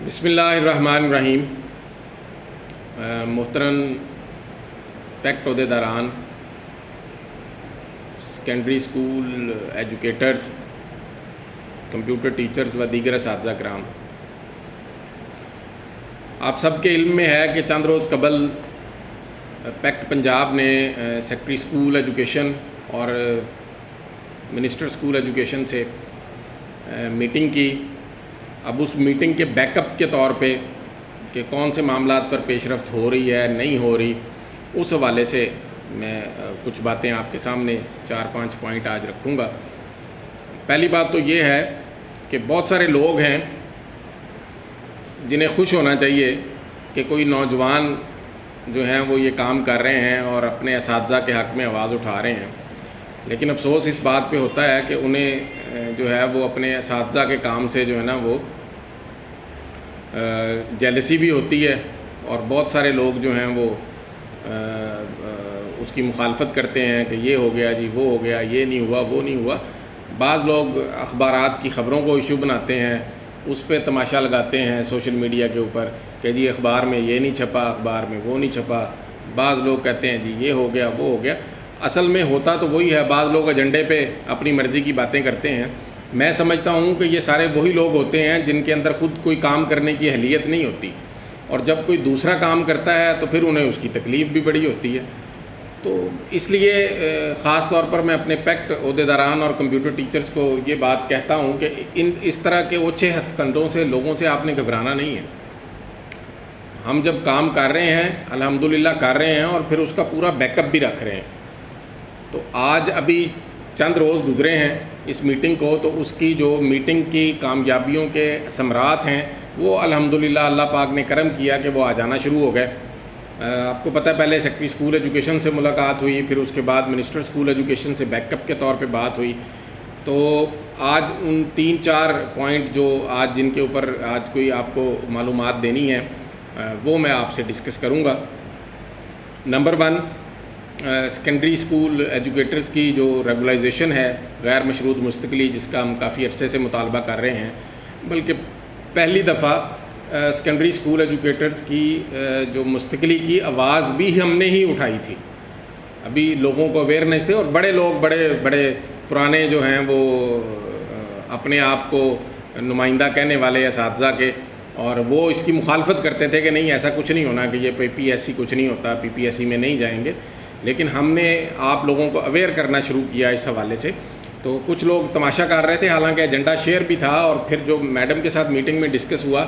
بسم اللہ الرحمن الرحیم۔ محترم پیکٹ عہدیداران، secondary school educators, computer teachers و دیگر اساتذہ کرام، آپ سب کے علم میں ہے کہ چند روز قبل پیکٹ پنجاب نے سیکٹری سکول ایجوکیشن اور منسٹر سکول ایجوکیشن سے میٹنگ کی۔ اب اس میٹنگ کے بیک اپ کے طور پہ کہ کون سے معاملات پر پیش رفت ہو رہی ہے نہیں ہو رہی، اس حوالے سے میں کچھ باتیں آپ کے سامنے 4-5 پوائنٹ آج رکھوں گا۔ پہلی بات تو یہ ہے کہ بہت سارے لوگ ہیں جنہیں خوش ہونا چاہیے کہ کوئی نوجوان جو ہیں وہ یہ کام کر رہے ہیں اور اپنے اساتذہ کے حق میں آواز اٹھا رہے ہیں، لیکن افسوس اس بات پہ ہوتا ہے کہ انہیں جو ہے وہ اپنے اساتذہ کے کام سے جو ہے نا وہ جیلسی بھی ہوتی ہے، اور بہت سارے لوگ جو ہیں وہ اس کی مخالفت کرتے ہیں کہ یہ ہو گیا جی، وہ ہو گیا، یہ نہیں ہوا، وہ نہیں ہوا۔ بعض لوگ اخبارات کی خبروں کو ایشو بناتے ہیں، اس پہ تماشا لگاتے ہیں سوشل میڈیا کے اوپر کہ جی اخبار میں یہ نہیں چھپا، اخبار میں وہ نہیں چھپا۔ بعض لوگ کہتے ہیں جی یہ ہو گیا، وہ ہو گیا۔ اصل میں ہوتا تو وہی ہے، بعض لوگ ایجنڈے پہ اپنی مرضی کی باتیں کرتے ہیں۔ میں سمجھتا ہوں کہ یہ سارے وہی لوگ ہوتے ہیں جن کے اندر خود کوئی کام کرنے کی اہلیت نہیں ہوتی، اور جب کوئی دوسرا کام کرتا ہے تو پھر انہیں اس کی تکلیف بھی بڑی ہوتی ہے۔ تو اس لیے خاص طور پر میں اپنے پیکٹ عہدیداران اور کمپیوٹر ٹیچرز کو یہ بات کہتا ہوں کہ اس طرح کے اوچھے ہتھ کنڈوں سے لوگوں سے آپ نے گھبرانا نہیں ہے۔ ہم جب کام کر رہے ہیں الحمدللہ کر رہے ہیں، اور پھر اس کا پورا بیک اپ بھی رکھ رہے ہیں۔ تو آج ابھی چند روز گزرے ہیں اس میٹنگ کو، تو اس کی جو میٹنگ کی کامیابیوں کے ثمرات ہیں وہ الحمدللہ اللہ پاک نے کرم کیا کہ وہ آ جانا شروع ہو گئے۔ آپ کو پتہ ہے پہلے سیکٹری سکول ایجوکیشن سے ملاقات ہوئی، پھر اس کے بعد منسٹر سکول ایجوکیشن سے بیک اپ کے طور پہ بات ہوئی۔ تو آج ان 3-4 پوائنٹ جو آج جن کے اوپر آج کوئی آپ کو معلومات دینی ہے وہ میں آپ سے ڈسکس کروں گا۔ نمبر 1، سیکنڈری سکول ایجوکیٹرز کی جو ریگولائزیشن ہے غیر مشروط مستقلی، جس کا ہم کافی عرصے سے مطالبہ کر رہے ہیں، بلکہ پہلی دفعہ سیکنڈری سکول ایجوکیٹرز کی جو مستقلی کی آواز بھی ہم نے ہی اٹھائی تھی۔ ابھی لوگوں کو اویئرنیس تھے، اور بڑے لوگ بڑے پرانے جو ہیں وہ اپنے آپ کو نمائندہ کہنے والے اساتذہ کے، اور وہ اس کی مخالفت کرتے تھے کہ نہیں ایسا کچھ نہیں ہونا، کہ یہ PPSC کچھ نہیں ہوتا، PPSC میں نہیں جائیں گے۔ لیکن ہم نے آپ لوگوں کو اویئر کرنا شروع کیا اس حوالے سے۔ تو کچھ لوگ تماشا کر رہے تھے، حالانکہ ایجنڈا شیئر بھی تھا، اور پھر جو میڈم کے ساتھ میٹنگ میں ڈسکس ہوا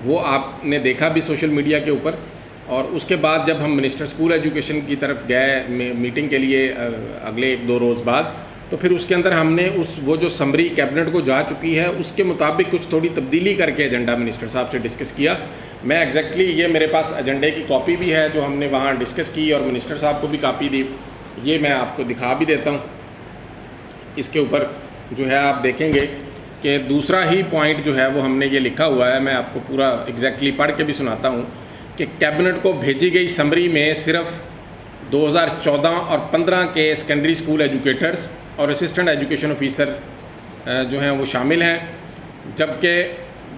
وہ آپ نے دیکھا بھی سوشل میڈیا کے اوپر۔ اور اس کے بعد جب ہم منسٹر سکول ایجوکیشن کی طرف گئے میٹنگ کے لیے اگلے 1-2 روز بعد، تو پھر اس کے اندر ہم نے وہ جو سمری کیبنٹ کو جا چکی ہے اس کے مطابق کچھ تھوڑی تبدیلی کر کے ایجنڈا منسٹر صاحب سے ڈسکس کیا۔ میں ایگزیکٹلی یہ میرے پاس ایجنڈے کی کاپی بھی ہے جو ہم نے وہاں ڈسکس کی، اور منسٹر صاحب کو بھی کاپی دی، یہ میں آپ کو دکھا بھی دیتا ہوں۔ اس کے اوپر جو ہے آپ دیکھیں گے کہ دوسرا ہی پوائنٹ جو ہے وہ ہم نے یہ لکھا ہوا ہے، میں آپ کو پورا ایگزیکٹلی پڑھ کے بھی سناتا ہوں کہ کیبنٹ کو بھیجی گئی سمری میں صرف 2014 اور 15 کے سیکنڈری سکول ایجوکیٹرز اور اسسٹنٹ ایجوکیشن آفیسر جو ہیں وہ شامل ہیں، جبکہ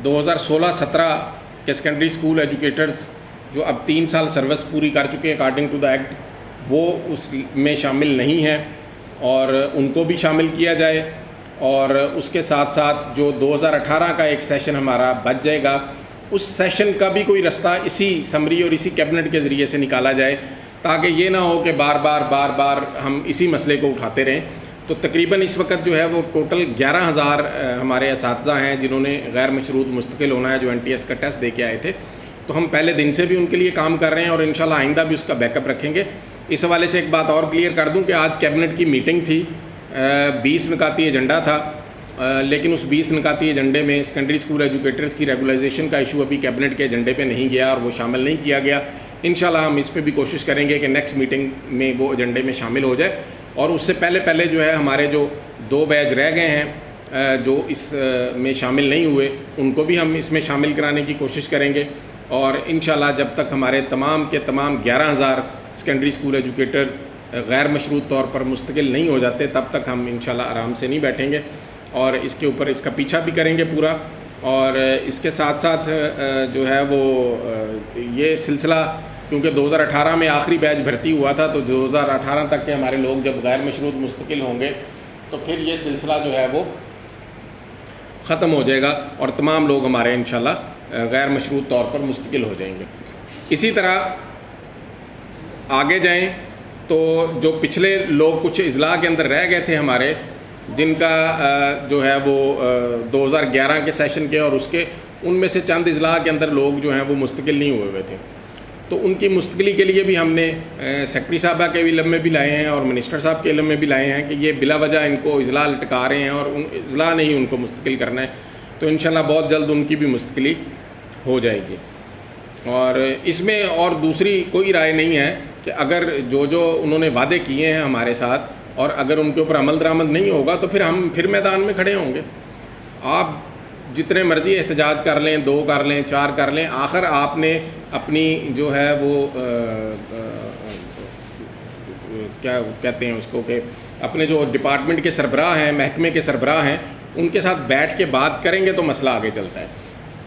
2016-17 کے سیکنڈری سکول ایجوکیٹرز جو اب 3 سال سروس پوری کر چکے ہیں اکارڈنگ ٹو دا ایکٹ، وہ اس میں شامل نہیں ہیں، اور ان کو بھی شامل کیا جائے۔ اور اس کے ساتھ ساتھ جو 2018 کا ایک سیشن ہمارا بچ جائے گا، اس سیشن کا بھی کوئی رستہ اسی سمری اور اسی کیبنٹ کے ذریعے سے نکالا جائے، تاکہ یہ نہ ہو کہ بار بار ہم اسی مسئلے کو اٹھاتے رہیں۔ تو تقریباً اس وقت جو ہے وہ ٹوٹل 11,000 ہمارے اساتذہ ہیں جنہوں نے غیر مشروط مستقل ہونا ہے، جو NTS کا ٹیسٹ دے کے آئے تھے۔ تو ہم پہلے دن سے بھی ان کے لیے کام کر رہے ہیں، اور انشاءاللہ آئندہ بھی اس کا بیک اپ رکھیں گے۔ اس حوالے سے ایک بات اور کلیئر کر دوں کہ آج کیبنٹ کی میٹنگ تھی، 20 نکاتی ایجنڈا تھا، لیکن اس 20 نکاتی ایجنڈے میں سیکنڈری سکول ایجوکیٹرز کی ریگولائزیشن کا ایشو ابھی کیبنٹ کے ایجنڈے پہ نہیں گیا، اور وہ شامل نہیں کیا گیا۔ انشاءاللہ ہم اس پہ بھی کوشش کریں گے کہ نیکسٹ میٹنگ میں وہ ایجنڈے میں شامل ہو جائے، اور اس سے پہلے جو ہے ہمارے جو 2 بیچ رہ گئے ہیں جو اس میں شامل نہیں ہوئے، ان کو بھی ہم اس میں شامل کرانے کی کوشش کریں گے۔ اور انشاءاللہ جب تک ہمارے تمام کے تمام 11,000 سیکنڈری سکول ایجوکیٹرز غیر مشروط طور پر مستقل نہیں ہو جاتے، تب تک ہم انشاءاللہ آرام سے نہیں بیٹھیں گے، اور اس کے اوپر اس کا پیچھا بھی کریں گے پورا۔ اور اس کے ساتھ ساتھ جو ہے وہ یہ سلسلہ کیونکہ 2018 میں آخری بیچ بھرتی ہوا تھا، تو 2018 تک کے ہمارے لوگ جب غیر مشروط مستقل ہوں گے تو پھر یہ سلسلہ جو ہے وہ ختم ہو جائے گا اور تمام لوگ ہمارے انشاءاللہ غیر مشروط طور پر مستقل ہو جائیں گے۔ اسی طرح آگے جائیں تو جو پچھلے لوگ کچھ اضلاع کے اندر رہ گئے تھے ہمارے، جن کا جو ہے وہ 2011 کے سیشن کے اور اس کے ان میں سے چند اضلاع کے اندر لوگ جو ہیں وہ مستقل نہیں ہوئے ہوئے تھے، تو ان کی مستقلی کے لیے بھی ہم نے سیکرٹری صاحبہ کے علم میں بھی لائے ہیں اور منسٹر صاحب کے علم میں بھی لائے ہیں کہ یہ بلا وجہ ان کو اضلاع لٹکا رہے ہیں اور ان اضلاع نہیں ان کو مستقل کرنا ہے، تو انشاءاللہ بہت جلد ان کی بھی مستقلی ہو جائے گی۔ اور اس میں اور دوسری کوئی رائے نہیں ہے کہ اگر جو انہوں نے وعدے کیے ہیں ہمارے ساتھ اور اگر ان کے اوپر عمل درآمد نہیں ہوگا تو پھر ہم پھر میدان میں کھڑے ہوں گے۔ آپ جتنے مرضی احتجاج کر لیں، 2 کر لیں، 4 کر لیں، آخر آپ نے اپنی جو ہے وہ کیا کہتے ہیں اس کو کہ اپنے جو ڈپارٹمنٹ کے سربراہ ہیں، محکمے کے سربراہ ہیں، ان کے ساتھ بیٹھ کے بات کریں گے تو مسئلہ آگے چلتا ہے۔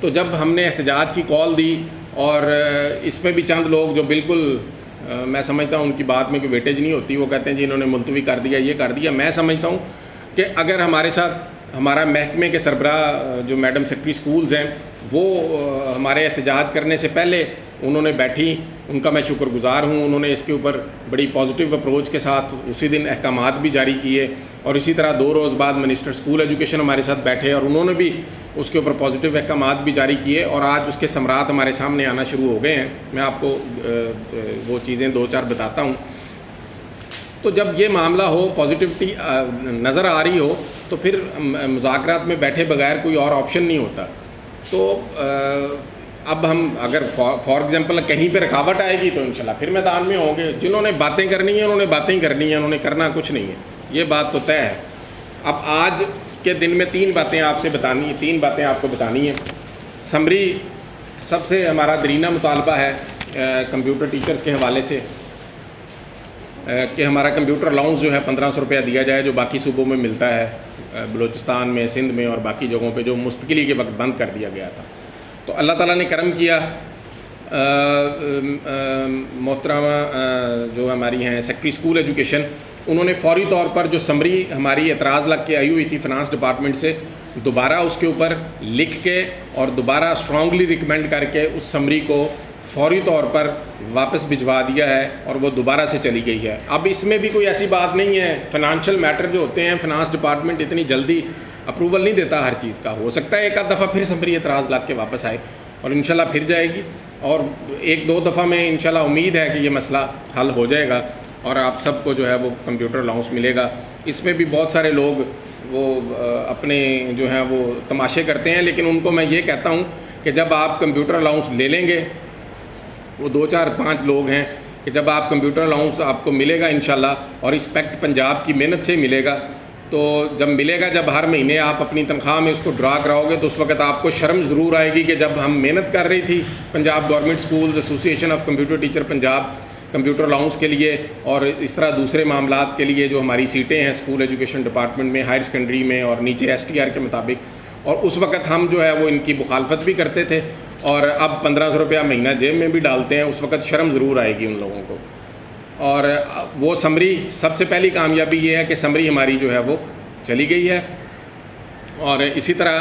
تو جب ہم نے احتجاج کی کال دی اور اس میں بھی چند لوگ جو بالکل میں سمجھتا ہوں ان کی بات میں کوئی ویٹیج نہیں ہوتی، وہ کہتے ہیں جی انہوں نے ملتوی کر دیا، یہ کر دیا۔ میں سمجھتا ہوں کہ اگر ہمارے ساتھ ہمارا محکمے کے سربراہ جو میڈم سیکرٹری سکولز ہیں وہ ہمارے احتجاج کرنے سے پہلے انہوں نے بیٹھی، ان کا میں شکر گزار ہوں، انہوں نے اس کے اوپر بڑی پازیٹیو اپروچ کے ساتھ اسی دن احکامات بھی جاری کیے، اور اسی طرح 2 روز بعد منسٹر اسکول ایجوکیشن ہمارے ساتھ بیٹھے اور انہوں نے بھی اس کے اوپر پازیٹیو احکامات بھی جاری کیے، اور آج اس کے ثمرات ہمارے سامنے آنا شروع ہو گئے ہیں۔ میں آپ کو وہ چیزیں 2-4 بتاتا ہوں۔ تو جب یہ معاملہ ہو، پازیٹیوٹی نظر آ رہی ہو، تو پھر مذاکرات میں بیٹھے بغیر کوئی اور آپشن نہیں ہوتا۔ تو اب ہم اگر فار ایگزامپل کہیں پہ رکاوٹ آئے گی تو انشاءاللہ پھر میدان میں ہوں گے۔ جنہوں نے باتیں کرنی ہیں انہوں نے باتیں کرنی ہیں، انہوں نے کرنا کچھ نہیں ہے، یہ بات تو طے ہے۔ اب آج کے دن میں 3 باتیں آپ سے بتانی ہیں، 3 باتیں آپ کو بتانی ہیں۔ سمری سب سے ہمارا درینہ مطالبہ ہے کمپیوٹر ٹیچرز کے حوالے سے کہ ہمارا کمپیوٹر الاؤنس جو ہے 1500 روپیہ دیا جائے، جو باقی صوبوں میں ملتا ہے، بلوچستان میں، سندھ میں اور باقی جگہوں پہ جو مستقلی کے وقت بند کر دیا گیا تھا۔ تو اللہ تعالیٰ نے کرم کیا، محترمہ جو ہماری ہیں سیکرٹری اسکول ایجوکیشن، انہوں نے فوری طور پر جو سمری ہماری اعتراض لگ کے آئی ہوئی تھی فنانس ڈپارٹمنٹ سے، دوبارہ اس کے اوپر لکھ کے اور دوبارہ اسٹرانگلی ریکمینڈ کر کے اس سمری کو فوری طور پر واپس بھجوا دیا ہے اور وہ دوبارہ سے چلی گئی ہے۔ اب اس میں بھی کوئی ایسی بات نہیں ہے، فنانشل میٹر جو ہوتے ہیں فنانس ڈپارٹمنٹ اتنی جلدی اپروول نہیں دیتا ہر چیز کا، ہو سکتا ہے 1 دفعہ پھر سمری اعتراض لگ کے واپس آئے اور انشاءاللہ پھر جائے گی، اور 1-2 دفعہ میں انشاءاللہ امید ہے کہ یہ مسئلہ حل ہو جائے گا اور آپ سب کو جو ہے وہ کمپیوٹر الاؤنس ملے گا۔ اس میں بھی بہت سارے لوگ وہ اپنے جو ہیں وہ تماشے کرتے ہیں، لیکن ان کو میں یہ کہتا ہوں کہ جب آپ کمپیوٹر الاؤنس لے لیں گے، وہ 2-4-5 لوگ ہیں کہ جب آپ کمپیوٹر الاؤنس آپ کو ملے گا انشاءاللہ، اور اس پیکٹ پنجاب کی محنت سے ملے گا، تو جب ملے گا، جب ہر مہینے آپ اپنی تنخواہ میں اس کو ڈرا کراؤ گے تو اس وقت آپ کو شرم ضرور آئے گی کہ جب ہم محنت کر رہی تھی پنجاب گورنمنٹ اسکولز ایسوسی ایشن of computer teacher Punjab computer allowance کے لیے اور اس طرح دوسرے معاملات کے لیے جو ہماری سیٹیں ہیں اسکول ایجوکیشن ڈپارٹمنٹ میں، ہائر سیکنڈری میں اور نیچے STR کے مطابق، اور اس وقت ہم جو ہے وہ ان کی مخالفت بھی کرتے تھے، اور اب 1500 روپیہ مہینہ جیب میں بھی ڈالتے ہیں، اس وقت شرم ضرور آئے گی ان لوگوں کو۔ اور وہ سمری سب سے پہلی کامیابی یہ ہے کہ سمری ہماری جو ہے وہ چلی گئی ہے، اور اسی طرح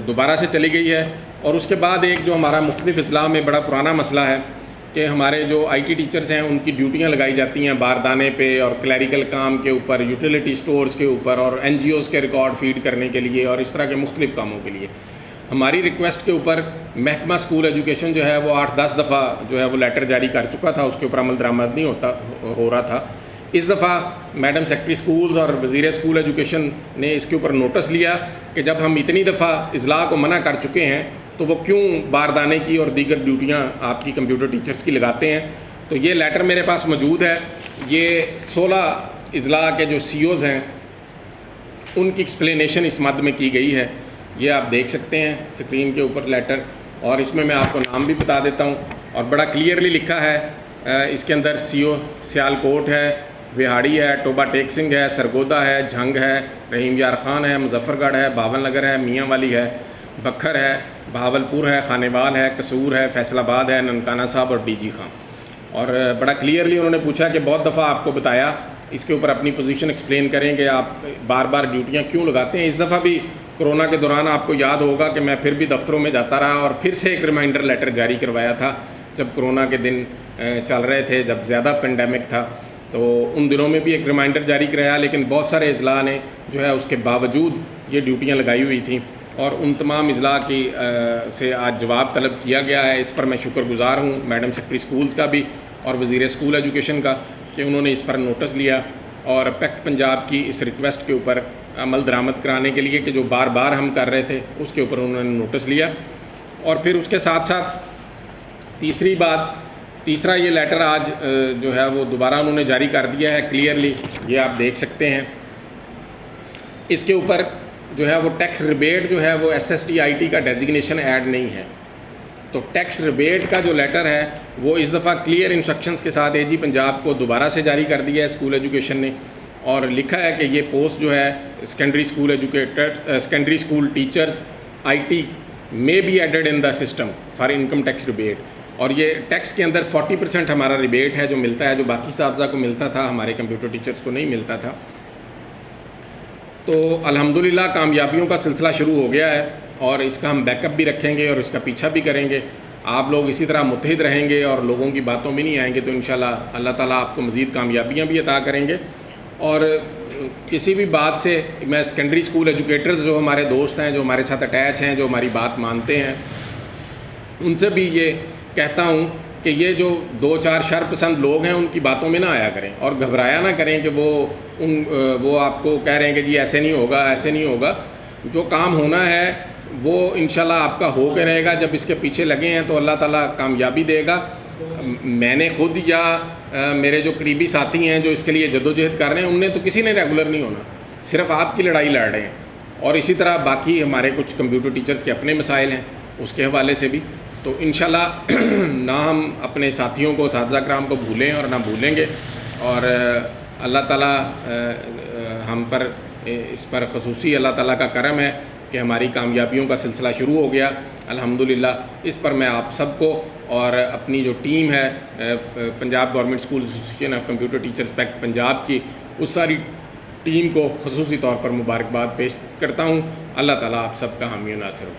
دوبارہ سے چلی گئی ہے۔ اور اس کے بعد ایک جو ہمارا مختلف اضلاع میں بڑا پرانا مسئلہ ہے کہ ہمارے جو IT ٹیچرز ہیں ان کی ڈیوٹیاں لگائی جاتی ہیں باردانے پہ اور کلیریکل کام کے اوپر، یوٹیلیٹی سٹورز کے اوپر اور NGOs کے ریکارڈ فیڈ کرنے کے لیے اور اس طرح کے مختلف کاموں کے لیے۔ ہماری ریکویسٹ کے اوپر محکمہ اسکول ایجوکیشن جو ہے وہ 8-10 دفعہ جو ہے وہ لیٹر جاری کر چکا تھا، اس کے اوپر عمل درآمد نہیں ہو رہا تھا۔ اس دفعہ میڈم سیکرٹری سکولز اور وزیر اسکول ایجوکیشن نے اس کے اوپر نوٹس لیا کہ جب ہم اتنی دفعہ اضلاع کو منع کر چکے ہیں تو وہ کیوں باردانے کی اور دیگر ڈیوٹیاں آپ کی کمپیوٹر ٹیچرز کی لگاتے ہیں۔ تو یہ لیٹر میرے پاس موجود ہے، یہ 16 اضلاع کے جو CEOs ہیں ان کی ایکسپلینیشن اس مد میں کی گئی ہے، یہ آپ دیکھ سکتے ہیں اسکرین کے اوپر لیٹر، اور اس میں آپ کو نام بھی بتا دیتا ہوں، اور بڑا کلیئرلی لکھا ہے اس کے اندر CO سیال کوٹ ہے، وہاڑی ہے، ٹوبا ٹیک سنگھ ہے، سرگودا ہے، جھنگ ہے، رحیم یار خان ہے، مظفر گڑھ ہے، باول نگر ہے، میاں والی ہے، بکھر ہے، بہاولپور ہے، خانیوال ہے، قصور ہے، فیصل آباد ہے، ننکانہ صاحب اور ڈی جی خان. اور بڑا کلیئرلی انہوں نے پوچھا کہ بہت دفعہ آپ کو بتایا، اس کے اوپر اپنی پوزیشن ایکسپلین کریں کہ آپ بار بار ڈیوٹیاں کیوں لگاتے ہیں. اس دفعہ بھی کرونا کے دوران آپ کو یاد ہوگا کہ میں پھر بھی دفتروں میں جاتا رہا اور پھر سے ایک ریمائنڈر لیٹر جاری کروایا تھا جب کرونا کے دن چل رہے تھے، جب زیادہ پینڈیمک تھا، تو ان دنوں میں بھی ایک ریمائنڈر جاری کرایا. لیکن بہت سارے اضلاع نے جو ہے اس کے باوجود یہ ڈیوٹیاں لگائی ہوئی تھیں اور ان تمام اضلاع کی سے آج جواب طلب کیا گیا ہے. اس پر میں شکر گزار ہوں میڈم سیکرٹری اسکولز کا بھی اور وزیر اسکول ایجوکیشن کا کہ انہوں نے اس پر نوٹس لیا اور پیکٹ پنجاب کی اس ریکویسٹ کے اوپر عمل درآمد کرانے کے لیے کہ جو بار بار ہم کر رہے تھے اس کے اوپر انہوں نے نوٹس لیا. اور پھر اس کے ساتھ ساتھ تیسرا یہ لیٹر آج جو ہے وہ دوبارہ انہوں نے جاری کر دیا ہے کلیئرلی، یہ آپ دیکھ سکتے ہیں. اس کے اوپر جو ہے وہ ٹیکس ریبیٹ جو ہے وہ SSTIT کا ڈیزگنیشن ایڈ نہیں ہے. تو ٹیکس ریبیٹ کا جو لیٹر ہے وہ اس دفعہ کلیئر انسٹرکشنز کے ساتھ AG پنجاب کو دوبارہ سے جاری کر دیا ہے اسکول ایجوکیشن نے، اور لکھا ہے کہ یہ پوسٹ جو ہے secondary school teachers IT may be added in the system for income tax rebate. اور یہ ٹیکس کے اندر 40% ہمارا ریبیٹ ہے جو ملتا ہے، جو باقی اساتذہ کو ملتا تھا، ہمارے کمپیوٹر ٹیچرز کو نہیں ملتا تھا. تو الحمدللہ کامیابیوں کا سلسلہ شروع ہو گیا ہے اور اس کا ہم بیک اپ بھی رکھیں گے اور اس کا پیچھا بھی کریں گے. آپ لوگ اسی طرح متحد رہیں گے اور لوگوں کی باتوں میں نہیں آئیں گے تو انشاءاللہ اللہ تعالیٰ آپ کو مزید کامیابیاں بھی عطا کریں گے. اور کسی بھی بات سے میں سیکنڈری اسکول ایجوکیٹرز جو ہمارے دوست ہیں، جو ہمارے ساتھ اٹیچ ہیں، جو ہماری بات مانتے ہیں، ان سے بھی یہ کہتا ہوں کہ یہ جو 2-4 شر پسند لوگ ہیں ان کی باتوں میں نہ آیا کریں اور گھبرایا نہ کریں کہ وہ آپ کو کہہ رہے ہیں کہ جی ایسے نہیں ہوگا، ایسے نہیں ہوگا. جو کام ہونا ہے وہ انشاءاللہ آپ کا ہو کے رہے گا. جب اس کے پیچھے لگے ہیں تو اللہ تعالیٰ کامیابی دے گا. میں نے خود یا میرے جو قریبی ساتھی ہیں جو اس کے لیے جدوجہد کر رہے ہیں، ان نے تو کسی نے ریگولر نہیں ہونا، صرف آپ کی لڑائی لڑ رہے ہیں. اور اسی طرح باقی ہمارے کچھ کمپیوٹر ٹیچرز کے اپنے مسائل ہیں اس کے حوالے سے بھی. تو انشاءاللہ نہ ہم اپنے ساتھیوں کو، اساتذہ کرام کو بھولیں اور نہ بھولیں گے. اور اللہ تعالیٰ ہم پر اس پر خصوصی اللہ تعالیٰ کا کرم ہے کہ ہماری کامیابیوں کا سلسلہ شروع ہو گیا الحمدللہ. اس پر میں آپ سب کو اور اپنی جو ٹیم ہے Punjab government school association of computer teachers packet Punjab کی، اس ساری ٹیم کو خصوصی طور پر مبارکباد پیش کرتا ہوں. اللہ تعالیٰ آپ سب کا حامی و ناصر ہو.